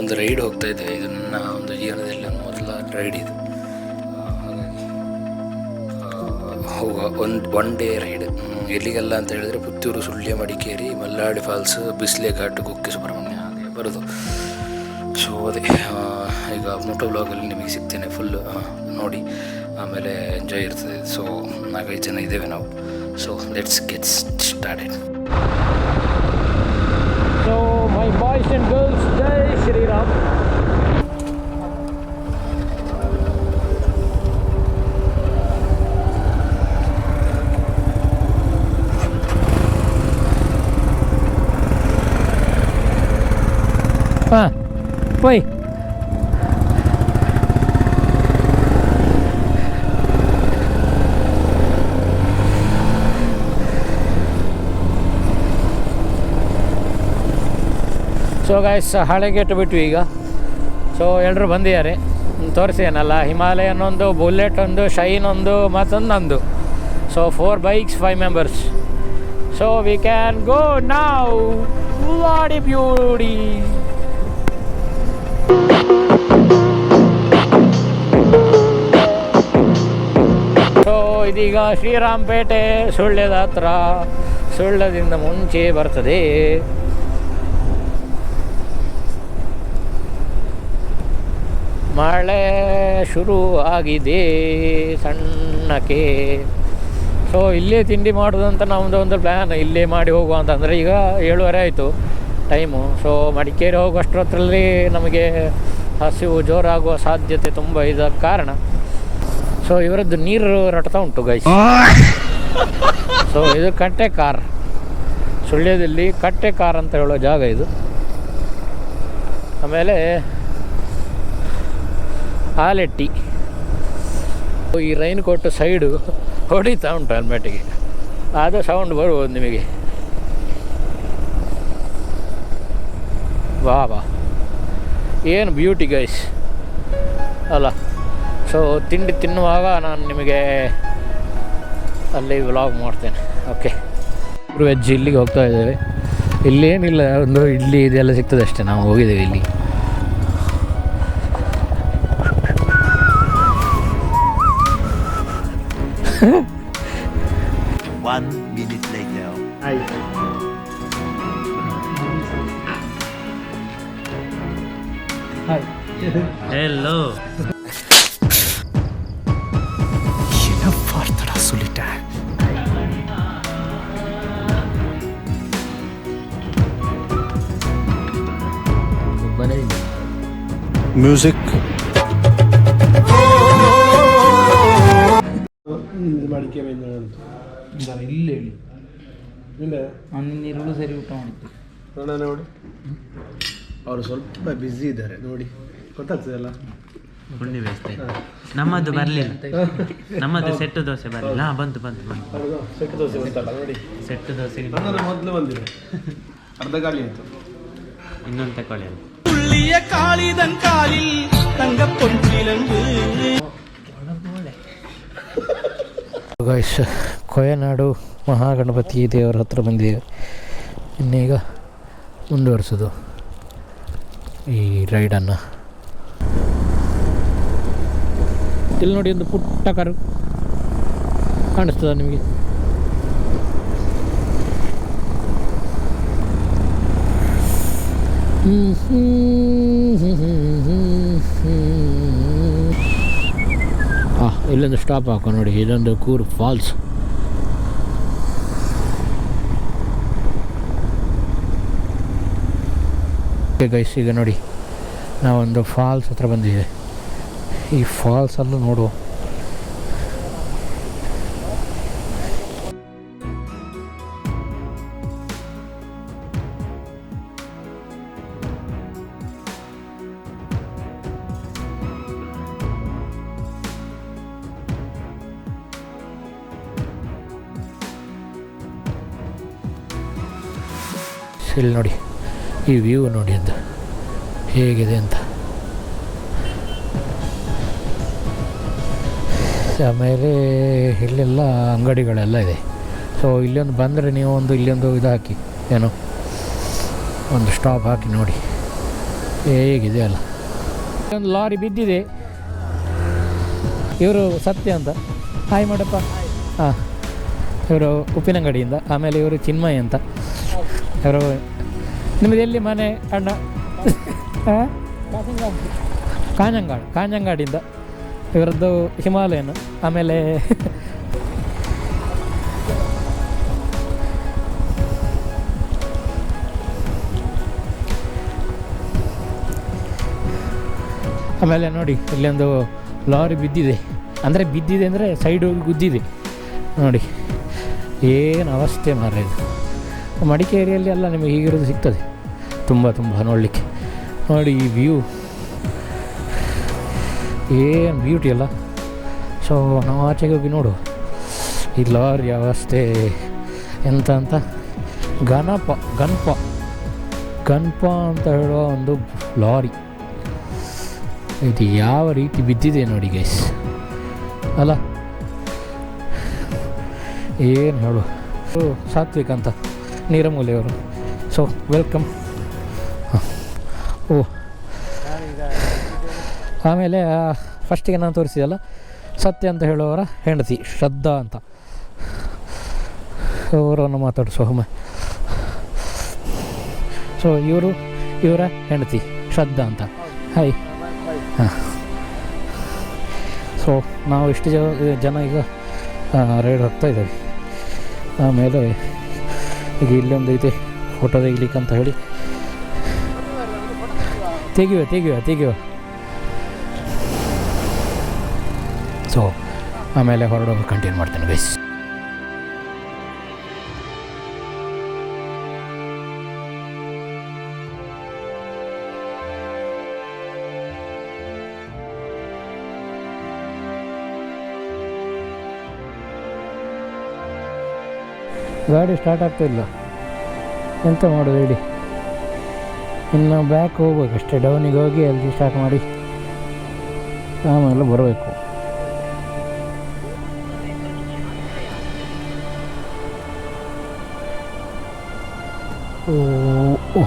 ಒಂದು ರೈಡ್ ಹೋಗ್ತಾ ಇದ್ದೇವೆ. ಇದು ನನ್ನ ಒಂದು ಜೀವನದಲ್ಲಿ ಒಂದು ಮೊದಲ ರೈಡ್ ಇದು. One day ride. ಎಲ್ಲಿಗೆಲ್ಲ ಅಂತ ಹೇಳಿದರೆ ಪುತ್ತೂರು, ಸುಳ್ಯ, ಮಡಿಕೇರಿ, ಮಲ್ಲಾಡಿ ಫಾಲ್ಸ್, ಬಿಸ್ಲೆ ಘಾಟ್, ಕುಕ್ಕೆ ಸುಬ್ರಹ್ಮಣ್ಯ ಹಾಗೆ ಬರೋದು. ಸೊ ಅದೇ ಈಗ ಮೋಟೋ ಬ್ಲಾಗಲ್ಲಿ ನಿಮಗೆ ಸಿಗ್ತೇನೆ ಫುಲ್ ನೋಡಿ, ಆಮೇಲೆ ಎಂಜಾಯ್ ಇರ್ತದೆ. ಸೊ 4-5 ಜನ ಇದ್ದೇವೆ ನಾವು. So let's get started. So my boys and girls, Jai Shriram. ಹಾಂ ಹೋಯ್ ಸೊ ಗೈಸ್, ಹಳೆಗೇಟು ಬಿಟ್ವಿ ಈಗ. ಸೊ ಎಲ್ಲರೂ ಬಂದಿದ್ದಾರೆ, ತೋರಿಸಿದೇನಲ್ಲ, ಹಿಮಾಲಯನ್ ಒಂದು, ಬುಲೆಟ್ ಒಂದು, ಶೈನ್ ಒಂದು, ಮತ್ತೊಂದು ನಂದು. So 4 bikes 5 members. So we can go now. Wadi beauty. So ಇದೀಗ ಶ್ರೀರಾಮಪೇಟೆ ಸುಳ್ಯದ ಹತ್ರ, ಸುಳ್ಯದಿಂದ ಮುಂಚೆ ಬರ್ತದೆ. ಮಳೆ ಶುರು ಆಗಿದೆ ಸಣ್ಣಕ್ಕೆ. ಸೊ ಇಲ್ಲೇ ತಿಂಡಿ ಮಾಡೋದಂತ ನಮ್ಮದು ಒಂದು ಪ್ಲ್ಯಾನ್, ಇಲ್ಲೇ ಮಾಡಿ ಹೋಗುವ ಅಂತಂದರೆ ಈಗ 7:30 ಆಯಿತು ಟೈಮು. ಸೊ ಮಡಿಕೇರಿ ಹೋಗುವಷ್ಟರಲ್ಲಿ ನಮಗೆ ಹಸಿವು ಜೋರಾಗುವ ಸಾಧ್ಯತೆ ತುಂಬ ಇದ್ದ ಕಾರಣ ಸೊ ಇವರದ್ದು ನೀರು ರಟ್ತಾ ಉಂಟು ಗೈಸ್. ಸೊ ಇದು ಕಟ್ಟೆ ಕಾರ್, ಸುಳ್ಯದಲ್ಲಿ ಕಟ್ಟೆ ಕಾರ್ ಅಂತ ಹೇಳೋ ಜಾಗ ಇದು. ಆಮೇಲೆ ಆಲೆಟ್ಟಿ. ಈ ರೈನ್ ಕೋಟ್ ಸೈಡು ಹೊಡಿತಾ ಉಂಟು ಹೆಲ್ಮೆಟಿಗೆ, ಅದು ಸೌಂಡ್ ಬರ್ಬೋದು ನಿಮಗೆ. ವಾ ವಾ, ಏನು ಬ್ಯೂಟಿ ಗೈಸ್ ಅಲ್ಲ. ಸೊ ತಿಂಡಿ ತಿನ್ನುವಾಗ ನಾನು ನಿಮಗೆ ಅಲ್ಲಿ ವ್ಲಾಗ್ ಮಾಡ್ತೇನೆ. ಓಕೆ, ವೆಜ್ ಇಲ್ಲಿಗೆ ಹೋಗ್ತಾ ಇದ್ದೇವೆ. ಇಲ್ಲೇನಿಲ್ಲ, ಒಂದು ಇಡ್ಲಿ ಇದೆಲ್ಲ ಸಿಗ್ತದೆ ಅಷ್ಟೇ. ನಾವು ಹೋಗಿದ್ದೇವೆ ಇಲ್ಲಿ. One minute later. Hi. Hi. Hello. Enough for the solitaire. Music. ಮಡಿಕೆ ಇಲ್ಲಿ ಹೇಳಿ ಇಲ್ಲ ನೀರುಳು ಸರಿ ಊಟ ಮಾಡಿತ್ತು ನೋಡ ನೋಡಿ. ಅವರು ಸ್ವಲ್ಪ ಬ್ಯುಸಿ ಇದ್ದಾರೆ ನೋಡಿ, ಗೊತ್ತಾಗ್ತದಲ್ಲ. ಗುಂಡಿ ಬೇಯಿಸ್ತಾ ನಮ್ಮದು ಬರಲಿಲ್ಲ, ನಮ್ಮದು ಸೆಟ್ಟು ದೋಸೆ ಬರಲಿಲ್ಲ. ಬಂತು ಸೆಟ್ಟು ದೋಸೆ ಬಂತಲ್ಲ ನೋಡಿ. ಸೆಟ್ಟು ದೋಸೆ ಮೊದಲು ಬಂದಿದೆ, ಅರ್ಧ ಗಾಳಿ ಆಯಿತು. ಇನ್ನೊಂದು ತಗೊಳ್ಳಿ. ಗೈಸ್, ಕೊಯನಾಡು ಮಹಾಗಣಪತಿ ದೇವರ ಹತ್ರ ಬಂದಿದೆ. ಇನ್ನೀಗ ಮುಂದುವರಿಸೋದು ಈ ರೈಡನ್ನು. ಇಲ್ಲಿ ನೋಡಿ, ಒಂದು ಪುಟ್ಟ ಕಾರು ಕಾಣಿಸ್ತದ ನಿಮಗೆ? ಇಲ್ಲೊಂದು ಸ್ಟಾಪ್ ಹಾಕೋ ನೋಡಿ, ಇದೊಂದು ಕೂರ್ ಫಾಲ್ಸ್. ಓಕೆ ಗೈಸ್, ಈಗ ನೋಡಿ ನಾವೊಂದು ಫಾಲ್ಸ್ ಹತ್ರ ಬಂದಿದೆ. ಈ ಫಾಲ್ಸನ್ನು ನೋಡುವ. ಇಲ್ಲಿ ನೋಡಿ, ಈ ವ್ಯೂ ನೋಡಿ ಅಂತ ಹೇಗಿದೆ ಅಂತ. ಆಮೇಲೆ ಇಲ್ಲೆಲ್ಲ ಅಂಗಡಿಗಳೆಲ್ಲ ಇದೆ. ಸೊ ಇಲ್ಲೊಂದು ಬಂದರೆ ನೀವು ಇಲ್ಲೊಂದು ಇದು ಹಾಕಿ, ಏನು ಒಂದು ಸ್ಟಾಪ್ ಹಾಕಿ ನೋಡಿ. ಹೇಗಿದೆ ಅಲ್ಲ. ಒಂದು ಲಾರಿ ಬಿದ್ದಿದೆ. ಇವರು ಸತ್ಯ ಅಂತ. ಹಾಯ್ ಮಾಡಪ್ಪ. ಹಾಂ, ಇವರು ಉಪ್ಪಿನಂಗಡಿಯಿಂದ. ಆಮೇಲೆ ಇವರು ಚಿನ್ಮಯ್ ಅಂತ. ಇವರು ನಿಮ್ಮದು ಎಲ್ಲಿ ಮನೆ ಅಣ್ಣ? ಹಾಂ, ಕಾಂಜಂಗಾಡಿಂದ. ಇವರದ್ದು ಹಿಮಾಲಯನ್. ಆಮೇಲೆ ಆಮೇಲೆ ನೋಡಿ ಇಲ್ಲೊಂದು ಲಾರಿ ಬಿದ್ದಿದೆ. ಅಂದರೆ ಸೈಡ್ ಹೋಗಿ ಗುದ್ದಿದೆ ನೋಡಿ. ಏನು ಅವಸ್ಥೆ ಮಾರ್ರೆ ಇದು. ಮಡಿಕೇರಿಯಲ್ಲಿ ಎಲ್ಲ ನಿಮಗೆ ಹೀಗಿರೋದು ಸಿಗ್ತದೆ ತುಂಬ ನೋಡಲಿಕ್ಕೆ. ನೋಡಿ ಈ ವ್ಯೂ ಏನು ಬ್ಯೂಟಿ ಅಲ್ಲ. ಸೊ ನಾವು ಆಚೆಗೆ ಹೋಗಿ ನೋಡುವ ಈ ಲಾರಿ ಅವಸ್ಥೆ ಎಂತ ಅಂತ. ಗಣಪ ಅಂತ ಹೇಳುವ ಒಂದು ಲಾರಿ ಇದು ಯಾವ ರೀತಿ ಬಿದ್ದಿದೆ ನೋಡಿ ಗೈಸ್ ಅಲ್ಲ. ಏನು ಹೇಳು. ಸಾತ್ವಿಕ್ ಅಂತ ನೀರಮೂಲೆಯವರು. So welcome. ಓ, ಆಮೇಲೆ ಫಸ್ಟಿಗೆ ನಾನು ತೋರಿಸಿದಲ್ಲ ಸತ್ಯ ಅಂತ ಹೇಳುವವರ ಹೆಂಡತಿ ಶ್ರದ್ಧಾ ಅಂತ. ಅವರನ್ನು ಮಾತಾಡಿಸುವ ಒಮ್ಮೆ. ಸೊ ಇವರ ಹೆಂಡತಿ ಶ್ರದ್ಧಾ ಅಂತ. ಹಾಯ್. ಹಾಂ, ಸೊ ನಾವು ಇಷ್ಟು ಜನ ಈಗ ರೈಡ್ ಹೋಗ್ತಾ ಇದ್ದೀವಿ. ಆಮೇಲೆ ಈಗ ಇಲ್ಲೊಂದು ಐತೆ ಫೋಟೋ ತೆಗಿಲಿಕ್ಕೆ ಅಂತ ಹೇಳಿ ತೆಗಿಯುವ. ಸೊ ಆಮೇಲೆ ಹೊರಡೋದು ಕಂಟಿನ್ಯೂ ಮಾಡ್ತೇನೆ ಗೈಸ್. ಗಾಡಿ ಸ್ಟಾರ್ಟ್ ಆಗ್ತಾಯಿಲ್ಲ, ಎಂತ ಮಾಡೋದು ಹೇಳಿ. ಇನ್ನು ಬ್ಯಾಕ್ ಹೋಗ್ಬೇಕಷ್ಟೇ, ಡೌನಿಗೆ ಹೋಗಿ ಅಲ್ಲಿ ಸ್ಟಾರ್ಟ್ ಮಾಡಿ ಆಮೇಲೆ ಬರಬೇಕು. ಓ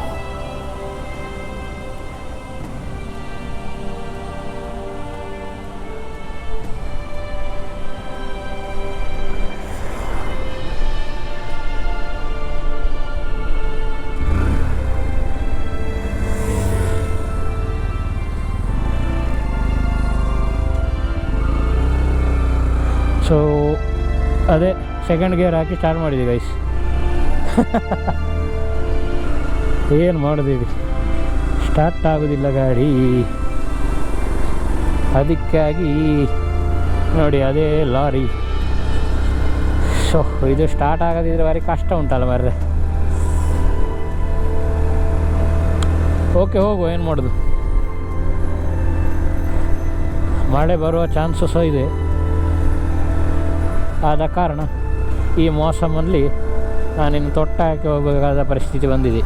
ಸೊ ಅದೇ ಸೆಕೆಂಡ್ ಗೇರ್ ಹಾಕಿ ಸ್ಟಾರ್ಟ್ ಮಾಡಿದ್ವಿ ಗೈಸ್. ಏನು ಮಾಡಿದೀವಿ, ಸ್ಟಾರ್ಟ್ ಆಗೋದಿಲ್ಲ ಗಾಡಿ. ಅದಕ್ಕಾಗಿ ನೋಡಿ ಅದೇ ಲಾರಿ. ಸೊ ಇದು ಸ್ಟಾರ್ಟ್ ಆಗೋದಿದ್ರೆ ಭಾರಿ ಕಷ್ಟ ಉಂಟಲ್ಲ ಮಾರ್ರೆ. ಓಕೆ ಹೋಗುವ, ಏನು ಮಾಡೋದು. ಮಳೆ ಬರುವ ಚಾನ್ಸಸ್ ಇದೆ. ಆದ ಕಾರಣ ಈ ಮೋಸಮಲ್ಲಿ ನಾನಿನ್ನು ತೊಟ್ಟ ಹಾಕಿ ಹೋಗಬೇಕಾದ ಪರಿಸ್ಥಿತಿ ಬಂದಿದೆ.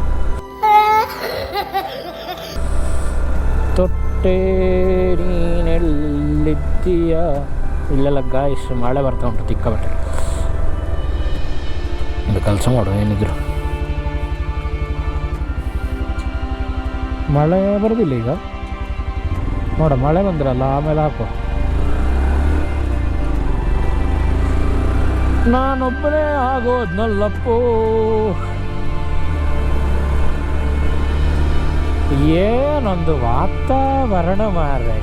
ತೊಟ್ಟೆ ನೀನೆಲ್ಲಿದ್ದೀಯ. ಇಲ್ಲೆಲ್ಲ ಗಾಯ್ಸ್ ಮಳೆ ಬರ್ತಾ ಉಂಟು ತಿಕ್ಕಬಟ್ಟೆ. ಒಂದು ಕೆಲಸ ಮಾಡುವ, ಏನಿದ್ರು ಮಳೆ ಬರೋದಿಲ್ಲ ಈಗ. ನೋಡ ಮಳೆ ಬಂದ್ರಲ್ಲ, ಆಮೇಲೆ ಹಾಕುವ. ನಾನೊಬ್ಬನೇ ಆಗೋದ್ನಲ್ಲಪ್ಪೋ. ಏನೊಂದು ವಾತಾವರಣ ಮಾರ್ರೆ.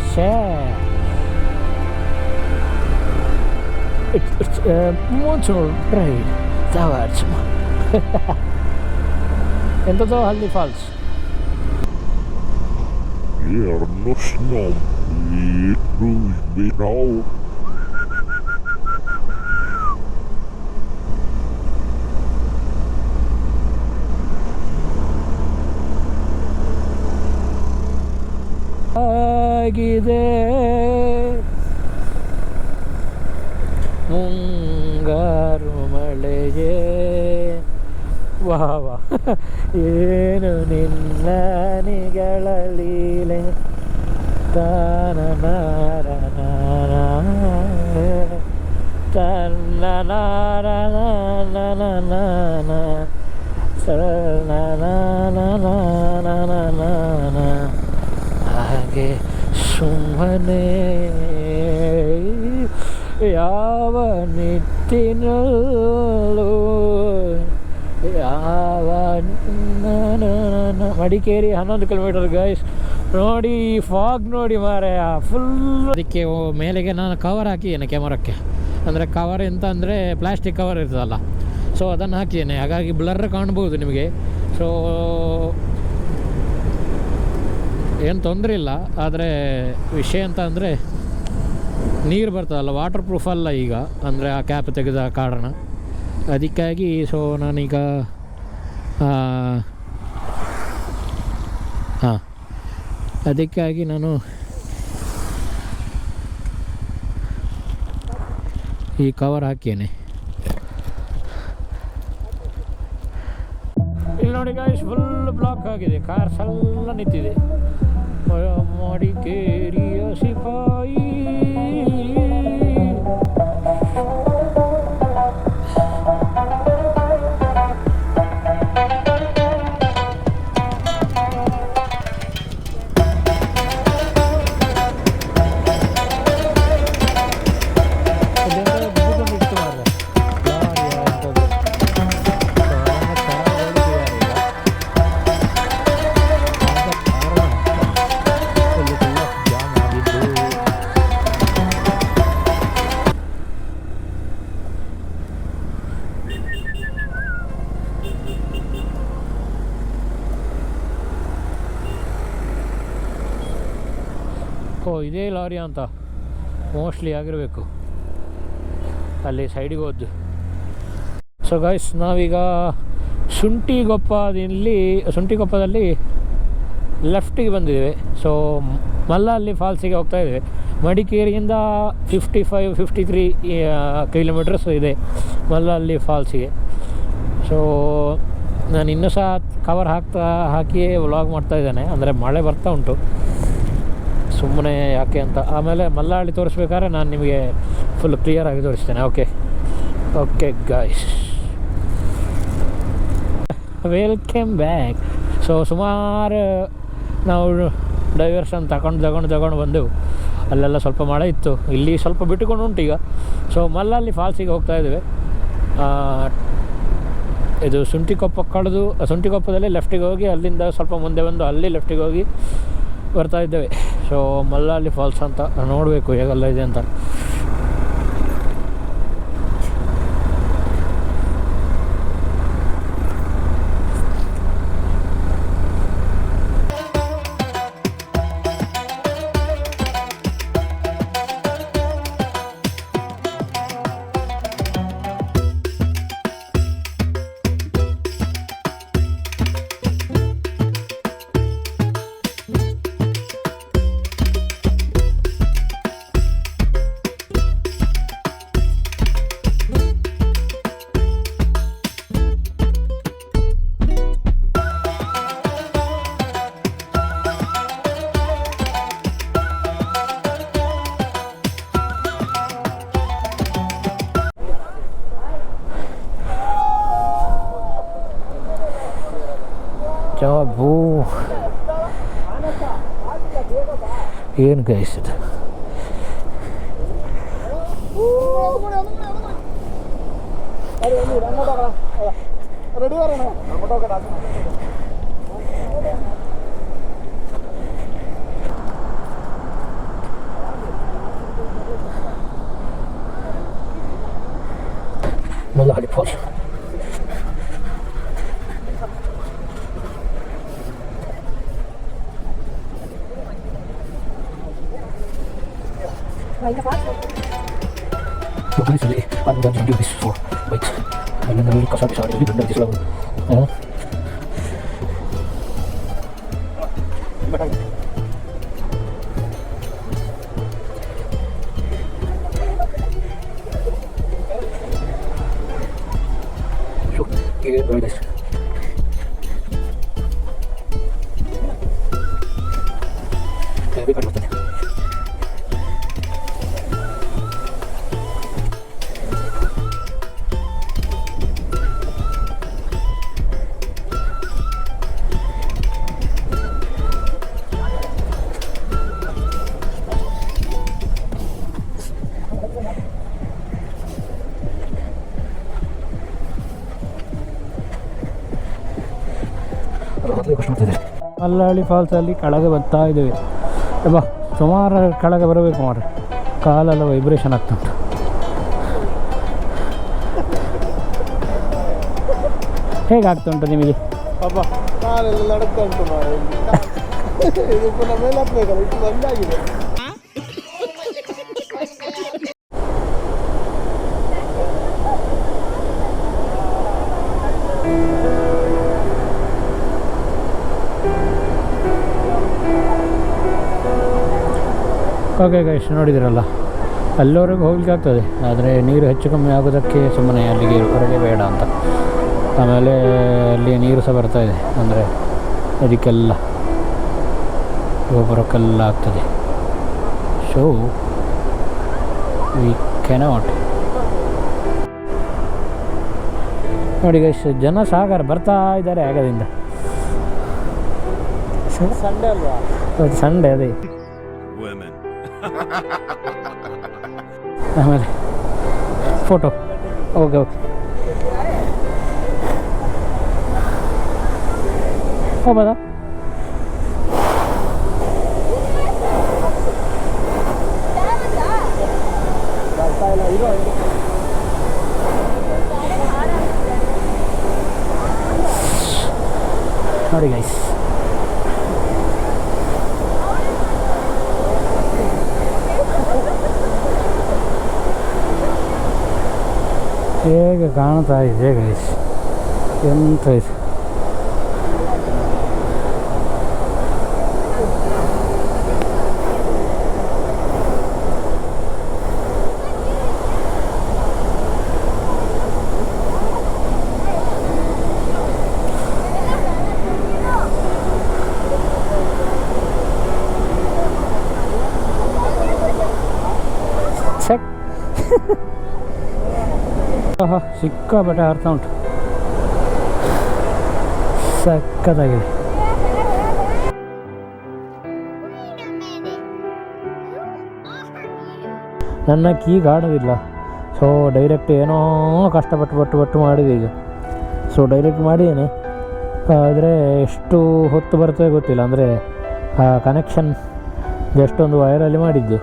ಎಂಥದೋ ಹಳ್ಳಿ ಫಾಲ್ಸ್. ಆಗಿದೆ ಮುಂಗಾರು ಮಳೆಗೆ. ವಾ ವಾ, ಏನು ನಿನ್ನ ನಿಗಳ ಲೀಲೆ. ತನ್ನ ಯಾಕೆ ಸುಮ್ಮನೆ ಯಾವ ನಿಟ್ಟಿನಲ್ಲೂ ಯಾವ ಮಡಿಕೇರಿ 11 ಕಿಲೋಮೀಟರ್ ಗೈಸ್. ನೋಡಿ ಫಾಗ್ ನೋಡಿ ಮಾರೆ ಫುಲ್. ಅದಕ್ಕೆ ಮೇಲೆಗೆ ನಾನು ಕವರ್ ಹಾಕಿದ್ದೇನೆ ಕ್ಯಾಮರಕ್ಕೆ. ಅಂದರೆ ಕವರ್ ಎಂತ ಅಂದರೆ ಪ್ಲಾಸ್ಟಿಕ್ ಕವರ್ ಇರ್ತದಲ್ಲ, ಸೊ ಅದನ್ನು ಹಾಕಿದ್ದೇನೆ. ಹಾಗಾಗಿ ಬ್ಲರ್ ಕಾಣ್ಬೋದು ನಿಮಗೆ. ಸೊ ಏನು ತೊಂದರೆ ಇಲ್ಲ. ಆದರೆ ವಿಷಯ ಅಂತ ಅಂದರೆ ನೀರು ಬರ್ತದಲ್ಲ, ವಾಟರ್ ಪ್ರೂಫ್ ಅಲ್ಲ ಈಗ, ಅಂದರೆ ಆ ಕ್ಯಾಪ್ ತೆಗೆದ ಕಾರಣ. ಅದಕ್ಕಾಗಿ ಸೊ ನಾನೀಗ ಅದಕ್ಕಾಗಿ ನಾನು ಈ ಕವರ್ ಹಾಕೇನೆ. ಇಲ್ಲಿ ನೋಡಿ ಗಾಯ್ಸ್, ಫುಲ್ ಬ್ಲಾಕ್ ಆಗಿದೆ, ಕಾರ್ಸ್ ಎಲ್ಲ ನಿಂತಿದೆ. ಮಡಿಕೇರಿಯ ಸಿಪಾಯಿ ಇದೇ ಲಾರಿ ಅಂತ ಮೋಸ್ಟ್ಲಿ ಆಗಿರಬೇಕು, ಅಲ್ಲಿ ಸೈಡಿಗೆ ಹೋದ್ದು. ಸೊ ಗೈಸ್, ನಾವೀಗ ಶುಂಠಿಕೊಪ್ಪದಲ್ಲಿ ಲೆಫ್ಟಿಗೆ ಬಂದಿದ್ದೇವೆ. ಸೊ ಮಲ್ಲಹಳ್ಳಿ ಫಾಲ್ಸಿಗೆ ಹೋಗ್ತಾ ಇದ್ದೇವೆ. ಮಡಿಕೇರಿಯಿಂದ 53 ಕಿಲೋಮೀಟರ್ಸ್ ಇದೆ ಮಲ್ಲಹಳ್ಳಿ ಫಾಲ್ಸಿಗೆ. ಸೊ ನಾನು ಇನ್ನೂ ಸಹ ಕವರ್ ಹಾಕಿ ವ್ಲಾಗ್ ಮಾಡ್ತಾ ಇದ್ದೇನೆ. ಅಂದರೆ ಮಳೆ ಬರ್ತಾ ಉಂಟು, ಸುಮ್ಮನೆ ಯಾಕೆ ಅಂತ. ಆಮೇಲೆ ಮಲ್ಲಹಳ್ಳಿ ತೋರಿಸ್ಬೇಕಾದ್ರೆ ನಾನು ನಿಮಗೆ ಫುಲ್ ಕ್ಲಿಯರಾಗಿ ತೋರಿಸ್ತೇನೆ. Okay guys, welcome back. So ಸುಮಾರು ನಾವು ಡೈವರ್ಷನ್ ತಗೊಂಡು ಬಂದೆವು. ಅಲ್ಲೆಲ್ಲ ಸ್ವಲ್ಪ ಮಳೆ ಇತ್ತು, ಇಲ್ಲಿ ಸ್ವಲ್ಪ ಬಿಟ್ಟುಕೊಂಡು ಉಂಟು ಈಗ. ಸೊ ಮಲ್ಲಹಳ್ಳಿ ಫಾಲ್ಸಿಗೆ ಹೋಗ್ತಾ ಇದ್ದೇವೆ. ಇದು ಶುಂಠಿಕೊಪ್ಪದಲ್ಲಿ ಲೆಫ್ಟಿಗೆ ಹೋಗಿ ಅಲ್ಲಿಂದ ಸ್ವಲ್ಪ ಮುಂದೆ ಬಂದು ಅಲ್ಲಿ ಲೆಫ್ಟಿಗೆ ಹೋಗಿ ಬರ್ತಾ ಇದ್ದೇವೆ. ಸೊ ಮಲ್ಲಹಳ್ಳಿ ಫಾಲ್ಸ್ ಅಂತ ನೋಡಬೇಕು ಹೇಗೆಲ್ಲ ಇದೆ ಅಂತ. ಜಾಬು ಏನು ಗೈಸ್ ಇದು? ಮಲ್ಲಹಳ್ಳಿ falls. So guys, I'm going to do this for bikes. And then we'll cut this out. We'll do this level. So, here, very nice. We got nothing. ಮಲ್ಲಹಳ್ಳಿ ಫಾಲ್ಸಲ್ಲಿ ಕೆಳಗೆ ಬರ್ತಾ ಇದ್ದೇವೆ. ಬಾ, ಸುಮಾರು ಕೆಳಗೆ ಬರಬೇಕು ಮಾರ್ರೆ, ಕಾಲೆಲ್ಲ ವೈಬ್ರೇಷನ್ ಆಗ್ತುಂಟು. ಹೇಗಾಗ್ತುಂಟು ನಿಮಗೆ? ಪಾಪ ಕಾಲೆಲ್ಲ ನಡುತ್ತಾ ಉಂಟು ಮಾರೆ. ಇದು ಪುನಃ ಮೇಲೆ ಹತ್ಬೇಕಲ್ಲ, ಇಷ್ಟು ಬಂದಾಗಿದೆ. ಓಕೆ ಗೈಸ್, ನೋಡಿದಿರಲ್ಲ, ಅಲ್ಲಿವರೆಗೂ ಹೋಗ್ಲಿಕ್ಕೆ ಆಗ್ತದೆ. ಆದರೆ ನೀರು ಹೆಚ್ಚು ಕಮ್ಮಿ ಆಗೋದಕ್ಕೆ ಸುಮ್ಮನೆ ಅಲ್ಲಿಗೆ ಹೊರಗೆ ಬೇಡ ಅಂತ. ಆಮೇಲೆ ಅಲ್ಲಿ ನೀರು ಸಹ ಬರ್ತಾ ಇದೆ, ಅಂದರೆ ಅದಕ್ಕೆಲ್ಲ ಗೊಬ್ಬರಕ್ಕೆಲ್ಲ ಆಗ್ತದೆ. So we cannot. ನೋಡಿ ಗೈಸ್, ಜನ ಸಾಗರ ಬರ್ತಾ ಇದ್ದಾರೆ ಆಗದಿಂದ. ಸಂಡೆ ಅಲ್ವಾ? ಸಂಡೇ ಅದೇ. ಆಮೇಲೆ ಫೋಟೋ. Okay okay, ಹೋಗ್ಬೋದಾ? ನೋಡಿ ಗೈಸ್, ಹೇಗೆ ಕಾಣ್ತಾ ಇದೆ ಗೈಸ್, ಎಂತ ಇದೆ. ಚೆಕ್. ಸಿಕ್ಕಾಪಟ್ಟೆ ಅರ್ಥ ಉಂಟು, ಸಕ್ಕತ್ತಾಗಿದೆ. ನನ್ನ ಕೀ ಆಡೋದಿಲ್ಲ. ಸೊ ಡೈರೆಕ್ಟ್ ಏನೋ ಕಷ್ಟಪಟ್ಟು ಮಾಡಿದೆ ಈಗ. ಸೊ ಡೈರೆಕ್ಟ್ ಮಾಡಿದ್ದೇನೆ, ಆದರೆ ಎಷ್ಟು ಹೊತ್ತು ಬರ್ತದೆ ಗೊತ್ತಿಲ್ಲ. ಅಂದರೆ ಆ ಕನೆಕ್ಷನ್ ಜಸ್ಟ್ ಒಂದು ವೈರಲ್ಲಿ ಮಾಡಿದ್ದು,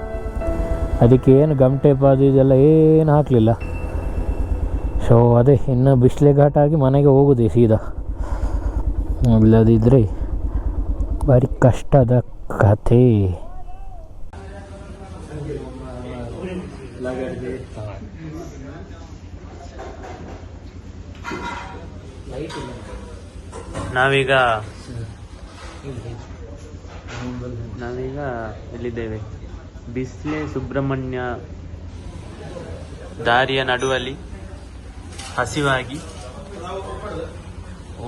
ಅದಕ್ಕೆ ಏನು ಗಮ್ ಟೇಪ್ ಅದು ಇದೆಲ್ಲ ಏನು ಹಾಕಲಿಲ್ಲ. ಸೊ ಅದೇ ಇನ್ನು ಬಿಸಿಲೆ ಘಾಟಾಗಿ ಮನೆಗೆ ಹೋಗೋದೆ ಸೀದಾ. ಇಲ್ಲದಿದ್ದರೆ ಭಾರಿ ಕಷ್ಟದ ಕಥೆ. ನಾವೀಗ ಎಲ್ಲಿದ್ದೇವೆ? ಬಿಸ್ಲೆ ಸುಬ್ರಹ್ಮಣ್ಯ ದಾರಿಯ ನಡುವಲ್ಲಿ ಹಸಿವಾಗಿ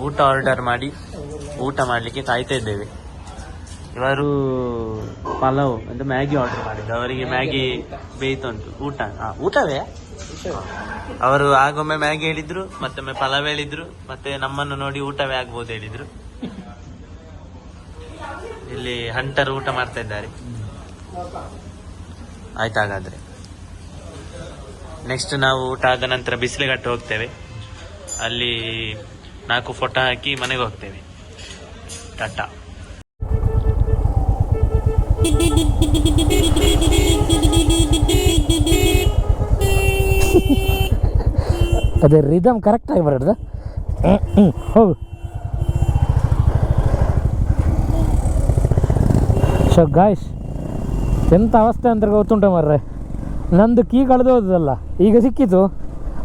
ಊಟ ಆರ್ಡರ್ ಮಾಡಿ ಊಟ ಮಾಡಲಿಕ್ಕೆ ಕಾಯ್ತಾ ಇದ್ದೇವೆ. ಇವರು ಪಲಾವ್ ಅಂತ ಮ್ಯಾಗಿ ಆರ್ಡರ್ ಮಾಡಿದ್ದು. ಅವರಿಗೆ ಮ್ಯಾಗಿ ಬೇಯ್ತುಂಟು. ಊಟವೇ ಅವರು ಆಗೊಮ್ಮೆ ಮ್ಯಾಗಿ ಹೇಳಿದ್ರು, ಮತ್ತೊಮ್ಮೆ ಪಲಾವ್ ಹೇಳಿದ್ರು, ಮತ್ತೆ ನಮ್ಮನ್ನು ನೋಡಿ ಊಟವೇ ಆಗ್ಬೋದು ಹೇಳಿದ್ರು. ಇಲ್ಲಿ ಹಂಟರ್ ಊಟ ಮಾಡ್ತಾ ಇದ್ದಾರೆ. ಆಯ್ತಾಗಾದ್ರೆ ನೆಕ್ಸ್ಟ್ ನಾವು ಊಟ ಆದ ನಂತರ ಬಿಸಿಲುಘಟ್ಟ ಹೋಗ್ತೇವೆ. ಅಲ್ಲಿ 4 ಫೋಟೋ ಹಾಕಿ ಮನೆಗೆ ಹೋಗ್ತೇವೆ. ಟಾಟಾ. ಅದೇ ರಿದಮ್ ಕರೆಕ್ಟಾಗಿ ಬರೋದು. ಹೋಗು. ಸೊ ಗಾಯ್ಸ್, ಎಂಥ ಅವಸ್ಥೆ ಅಂತ ಗೊತ್ತುಂಟ ಮಾರ್ರೆ. ನಂದು ಕೀ ಕಳೆದು ಹೋದಲ್ಲ, ಈಗ ಸಿಕ್ಕಿತು,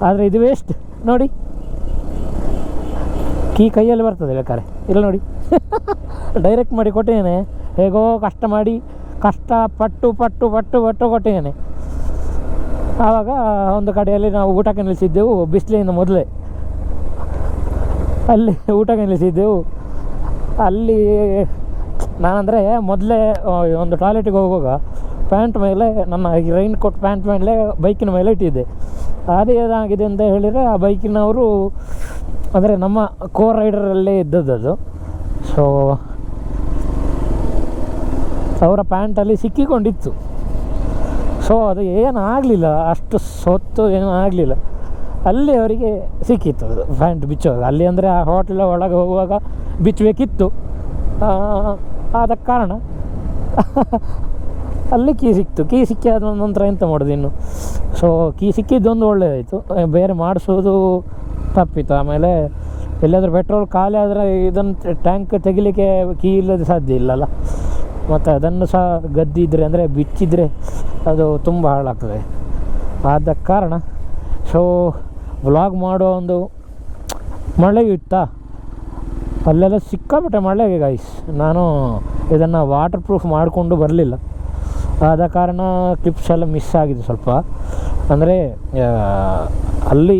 ಆದರೆ ಇದು ವೇಸ್ಟ್. ನೋಡಿ, ಕೀ ಕೈಯಲ್ಲಿ ಬರ್ತದೆ ಬೇಕಾದ್ರೆ. ಇಲ್ಲ ನೋಡಿ, ಡೈರೆಕ್ಟ್ ಮಾಡಿ ಕೊಟ್ಟಿದ್ದೇನೆ. ಹೇಗೋ ಕಷ್ಟಪಟ್ಟು ಕೊಟ್ಟಿದ್ದೇನೆ. ಆವಾಗ ಒಂದು ಕಡೆಯಲ್ಲಿ ನಾವು ಊಟಕ್ಕೆ ನಿಲ್ಲಿಸಿದ್ದೆವು, ಬಿಸಿಲಿನ ಮೊದಲೇ ಅಲ್ಲಿ ಊಟಕ್ಕೆ ನಿಲ್ಲಿಸಿದ್ದೆವು. ಅಲ್ಲಿ ನಾನಂದರೆ ಮೊದಲೇ ಒಂದು ಟಾಯ್ಲೆಟಿಗೆ ಹೋಗುವಾಗ ಪ್ಯಾಂಟ್ ಮೇಲೆ, ನನ್ನ ರೈನ್ ಕೋಟ್ ಪ್ಯಾಂಟ್ ಮೇಲೆ ಬೈಕಿನ ಮೇಲೆ ಇಟ್ಟಿದ್ದೆ. ಅದೇನಾಗಿದೆ ಅಂತ ಹೇಳಿದರೆ, ಆ ಬೈಕಿನವರು ಅಂದರೆ ನಮ್ಮ ಕೋ ರೈಡರಲ್ಲೇ ಇದ್ದದ್ದು. ಸೊ ಅವರ ಪ್ಯಾಂಟಲ್ಲಿ ಸಿಕ್ಕಿಕೊಂಡಿತ್ತು. ಸೊ ಅದು ಏನೂ ಆಗಲಿಲ್ಲ, ಅಷ್ಟು ಸೊತ್ತು ಏನೂ ಆಗಲಿಲ್ಲ. ಅಲ್ಲಿ ಅವರಿಗೆ ಸಿಕ್ಕಿತ್ತು ಅದು ಪ್ಯಾಂಟ್ ಬಿಚ್ಚುವಾಗ. ಅಲ್ಲಿ ಅಂದರೆ ಆ ಹೋಟ್ಲ ಒಳಗೆ ಹೋಗುವಾಗ ಬಿಚ್ಚಬೇಕಿತ್ತು. ಆದ ಕಾರಣ ಅಲ್ಲಿ ಕೀ ಸಿಕ್ತು. ಕೀ ಸಿಕ್ಕಾದ ನಂತರ ಎಂತ ಮಾಡೋದು ಇನ್ನು. ಸೊ ಕೀ ಸಿಕ್ಕಿದ್ದೊಂದು ಒಳ್ಳೆಯದಾಯಿತು, ಬೇರೆ ಮಾಡಿಸೋದು ತಪ್ಪಿತ್ತು. ಆಮೇಲೆ ಎಲ್ಲಾದರೂ ಪೆಟ್ರೋಲ್ ಖಾಲಿ ಆದರೆ ಇದನ್ನು ಟ್ಯಾಂಕ್ ತೆಗಿಲಿಕ್ಕೆ ಕೀ ಇಲ್ಲದೆ ಸಾಧ್ಯ ಇಲ್ಲಲ್ಲ. ಮತ್ತು ಅದನ್ನು ಸಹ ಗದ್ದಿದ್ರೆ ಅಂದರೆ ಬಿಚ್ಚಿದರೆ ಅದು ತುಂಬ ಹಾಳಾಗ್ತದೆ. ಆದ ಕಾರಣ ಸೊ ವ್ಲಾಗ್ ಮಾಡೋ ಒಂದು ಮಳೆಯೂ ಇತ್ತಾ, ಅಲ್ಲೆಲ್ಲ ಸಿಕ್ಕಾಬಿಟ್ಟೆ ಮಳೆಗೆ ಗೈಸ್. ನಾನು ಇದನ್ನು ವಾಟರ್ ಪ್ರೂಫ್ ಮಾಡಿಕೊಂಡು ಬರಲಿಲ್ಲ. ಆದ ಕಾರಣ ಕ್ಲಿಪ್ಸ್ ಎಲ್ಲ ಮಿಸ್ ಆಗಿದೆ ಸ್ವಲ್ಪ. ಅಂದರೆ ಅಲ್ಲಿ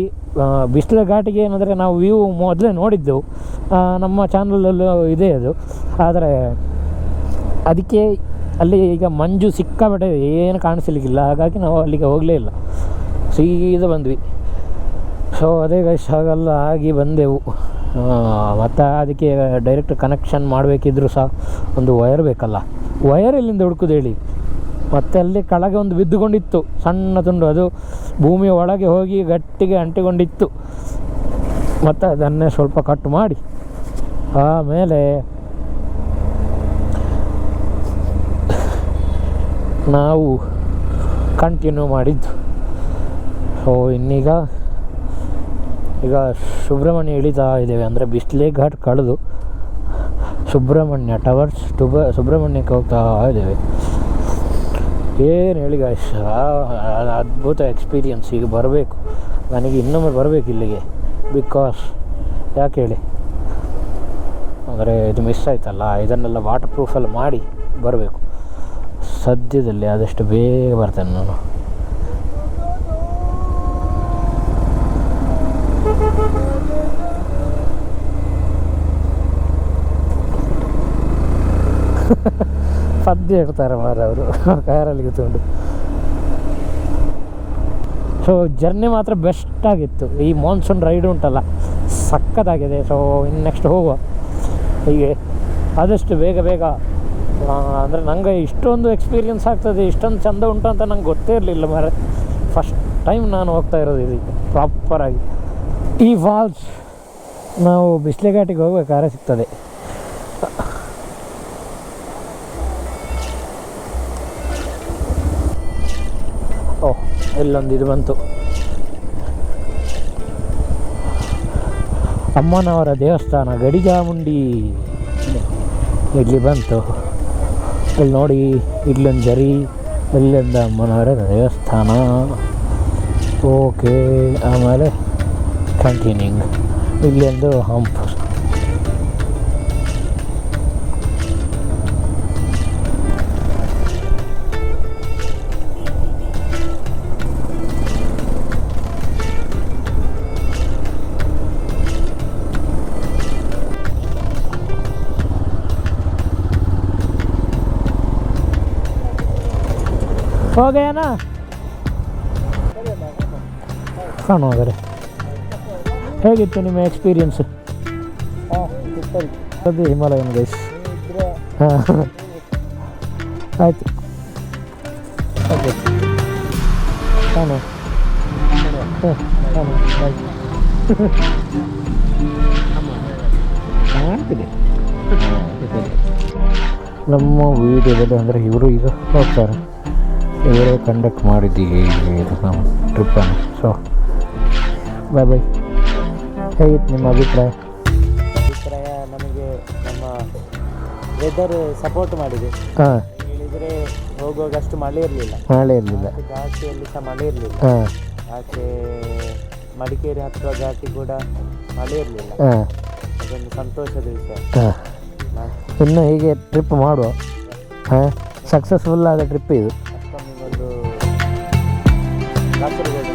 ಬಿಸಿಲ ಘಾಟಿಗೆ ಏನಂದರೆ ನಾವು ವ್ಯೂ ಮೊದಲೇ ನೋಡಿದ್ದೆವು, ನಮ್ಮ ಚಾನಲಲ್ಲೂ ಇದೆ ಅದು. ಆದರೆ ಅದಕ್ಕೆ ಅಲ್ಲಿ ಈಗ ಮಂಜು ಸಿಕ್ಕಾಬಿಟ್ಟೆ ಏನು ಕಾಣಿಸ್ಲಿಕ್ಕಿಲ್ಲ, ಹಾಗಾಗಿ ನಾವು ಅಲ್ಲಿಗೆ ಹೋಗಲೇ ಇಲ್ಲ, ಸೀದಾ ಬಂದ್ವಿ. ಸೊ ಅದೇ ಗೈಸ್, ಹಾಗೆಲ್ಲ ಆಗಿ ಬಂದೆವು. ಮತ್ತು ಅದಕ್ಕೆ ಡೈರೆಕ್ಟ್ ಕನೆಕ್ಷನ್ ಮಾಡಬೇಕಿದ್ರೂ ಸಹ ಒಂದು ವಯರ್ ಬೇಕಲ್ಲ. ವಯರ್ ಎಲ್ಲಿಂದ ಹುಡುಕೋದು ಹೇಳಿ. ಮತ್ತು ಅಲ್ಲಿ ಕೆಳಗೆ ಒಂದು ಬಿದ್ದುಕೊಂಡಿತ್ತು ಸಣ್ಣ ತುಂಡು, ಅದು ಭೂಮಿಯ ಒಳಗೆ ಹೋಗಿ ಗಟ್ಟಿಗೆ ಅಂಟಿಕೊಂಡಿತ್ತು. ಮತ್ತು ಅದನ್ನೇ ಸ್ವಲ್ಪ ಕಟ್ ಮಾಡಿ ಆಮೇಲೆ ನಾವು ಕಂಟಿನ್ಯೂ ಮಾಡಿದ್ದು. ಸೊ ಇನ್ನೀಗ ಸುಬ್ರಹ್ಮಣ್ಯ ಇಳಿತಾ ಇದ್ದೇವೆ. ಅಂದರೆ ಬಿಸ್ಲೆ ಘಾಟ್ ಕಳೆದು ಸುಬ್ರಹ್ಮಣ್ಯ ಟವರ್ಸ್ ಸುಬ್ರಹ್ಮಣ್ಯಕ್ಕೆ ಹೋಗ್ತಾ ಇದ್ದೇವೆ. ಏನು ಹೇಳಿ ಗಾಯ್ಸ್, ಅದ್ಭುತ ಎಕ್ಸ್ಪೀರಿಯನ್ಸ್. ಈಗ ಬರಬೇಕು, ನನಗೆ ಇನ್ನೊಮ್ಮೆ ಬರಬೇಕು ಇಲ್ಲಿಗೆ. ಬಿಕಾಸ್ ಯಾಕೆ ಹೇಳಿ, ಅಂದರೆ ಇದು ಮಿಸ್ ಆಯ್ತಲ್ಲ, ಇದನ್ನೆಲ್ಲ ವಾಟರ್ ಪ್ರೂಫೆಲ್ಲ ಮಾಡಿ ಬರಬೇಕು ಸದ್ಯದಲ್ಲಿ. ಆದಷ್ಟು ಬೇಗ ಬರ್ತೇನೆ ನಾನು. ಪದ್ಯ ಇಡ್ತಾರೆ ಮಾರ ಅವರು ಕಾರಲ್ಲಿ ಕೂತ್ಕೊಂಡು. ಸೊ ಜರ್ನಿ ಮಾತ್ರ ಬೆಸ್ಟ್ ಆಗಿತ್ತು. ಈ ಮಾನ್ಸೂನ್ ರೈಡ್ ಉಂಟಲ್ಲ, ಸಖತ್ತಾಗಿದೆ. ಸೊ ಇನ್ನು ನೆಕ್ಸ್ಟ್ ಹೋಗುವ ಹೀಗೆ ಆದಷ್ಟು ಬೇಗ ಬೇಗ. ಅಂದರೆ ನನಗೆ ಇಷ್ಟೊಂದು ಎಕ್ಸ್ಪೀರಿಯನ್ಸ್ ಆಗ್ತದೆ, ಇಷ್ಟೊಂದು ಚೆಂದ ಉಂಟು ಅಂತ ನಂಗೆ ಗೊತ್ತೇ ಇರಲಿಲ್ಲ ಮಾರೆ. ಫಸ್ಟ್ ಟೈಮ್ ನಾನು ಹೋಗ್ತಾ ಇರೋದು ಇದಕ್ಕೆ ಪ್ರಾಪರಾಗಿ. ಈ ಫಾಲ್ಸ್ ನಾವು ಬಿಸ್ಲೆ ಘಾಟಿಗೆ ಹೋಗ್ಬೇಕಾದ್ರೆ ಸಿಗ್ತದೆ. ಓಹ್, ಇಲ್ಲೊಂದು ಇದು ಬಂತು, ಅಮ್ಮನವರ ದೇವಸ್ಥಾನ ಗಡಿಜಾಮುಂಡಿ ಇಲ್ಲಿ ಬಂತು. ಇಲ್ಲಿ ನೋಡಿ, ಇಲ್ಲೊಂದು ಜರಿ, ಇಲ್ಲೊಂದು ಅಮ್ಮನವರ ದೇವಸ್ಥಾನ. ಓಕೆ, ಆಮೇಲೆ ಕಂಟಿನ್ಯೂಂಗ್ ಇಲ್ಲೊಂದು ಹಂಪ್. हो गया ना, ಕಾಣು ಹಾಗಾದ್ರೆ. ಹೇಗಿತ್ತು ನಿಮ್ಮ ಎಕ್ಸ್ಪೀರಿಯನ್ಸ್? ಅದು ಹಿಮಾಲಯನ್ ಗೈಸ್. ಹಾಂ ಆಯಿತು, ಓಕೆ ಕಾಣು. ಮಾಡ್ತೀನಿ ನಮ್ಮ ವೀಡಿಯೋದಲ್ಲಿ. ಅಂದರೆ ಇವರು ಈಗ ಹೋಗ್ತಾರೆ, ಇವರೇ ಕಂಡಕ್ಟ್ ಮಾಡಿದ್ದೀವಿ ಇದು ನಮ್ಮ ಟ್ರಿಪ್ಪನ್ನು. ಸೊ ಬಾಯ್ ಬಾಯ್. ಹೇಗಿತ್ತು ನಿಮ್ಮ ಅಭಿಪ್ರಾಯ? ನಮಗೆ ನಮ್ಮ ವೆದರ್ ಸಪೋರ್ಟ್ ಮಾಡಿದೆ. ಹಾಂ, ಹೇಳಿದರೆ ಹೋಗುವಾಗ ಅಷ್ಟು ಮಳೆ ಇರಲಿಲ್ಲ, ಘಾಟಿಯಲ್ಲಿ ಸಹ ಮಳೆ ಇರಲಿಲ್ಲ. ಹಾಂ, ಆಚೆ ಮಡಿಕೇರಿ ಹತ್ತಿರ ಘಾಟಿ ಕೂಡ ಮಳೆ ಇರಲಿಲ್ಲ. ಹಾಂ, ಅದೊಂದು ಸಂತೋಷದ ವಿಷಯ. ಹಾಂ, ಇನ್ನು ಹೀಗೆ ಟ್ರಿಪ್ ಮಾಡುವ. ಹಾಂ, ಸಕ್ಸಸ್ಫುಲ್ ಆದ ಟ್ರಿಪ್ ಇದು. ಒಂದು ಕಾಸರಗೋಡು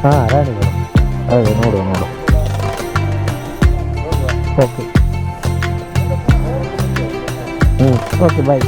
ಹಾಂ, ರಾಣಿಗಳು. ಅದೇ ನೋಡುವ. ಓಕೆ, ಓಕೆ ಬಾಯ್.